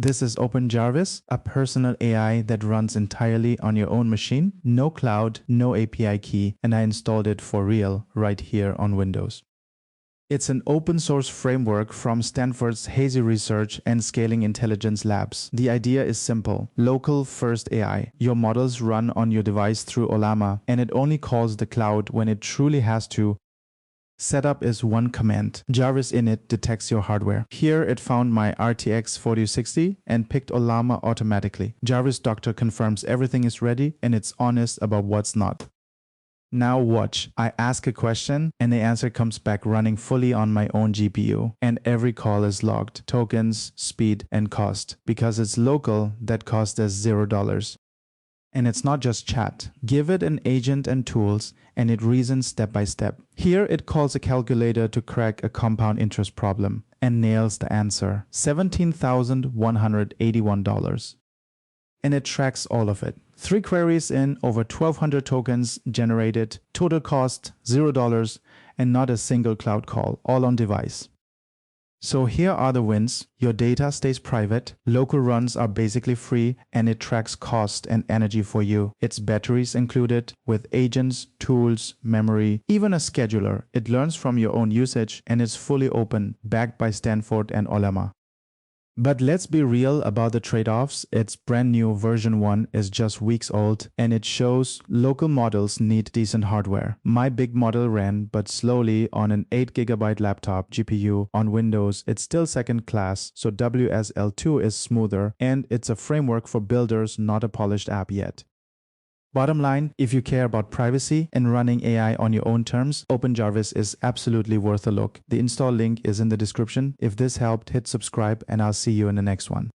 This is openjarvis, a personal AI that runs entirely on your own machine. No cloud, no API key, and I installed it for real right here on Windows. It's an open source framework from Stanford's Hazy Research and Scaling Intelligence Labs. The idea is simple. Local first AI. Your models run on your device through Ollama, and it only calls the cloud when it truly has to. Setup is one command. Jarvis init detects your hardware. Here it found my RTX 4060 and picked Ollama automatically. Jarvis Doctor confirms everything is ready and it's honest about what's not. Now watch. I ask a question and the answer comes back running fully on my own GPU. And every call is logged. Tokens, speed, and cost. Because it's local, that cost is $0. And it's not just chat. Give it an agent and tools, and it reasons step by step. Here it calls a calculator to crack a compound interest problem, and nails the answer, $17,181. And it tracks all of it. 3 queries in, over 1,200 tokens generated, total cost $0, and not a single cloud call, all on device. So here are the wins. Your data stays private, local runs are basically free, and it tracks cost and energy for you. Its batteries included with agents, tools, memory, even a scheduler. It learns from your own usage and is fully open, backed by Stanford and Ollama. But let's be real about the trade-offs. Its brand new version 1 is just weeks old, and it shows local models need decent hardware. My big model ran, but slowly on an 8GB laptop GPU on Windows. It's still second class, so WSL2 is smoother, and it's a framework for builders, not a polished app yet. Bottom line, if you care about privacy and running AI on your own terms, openjarvis is absolutely worth a look. The install link is in the description. If this helped, hit subscribe and I'll see you in the next one.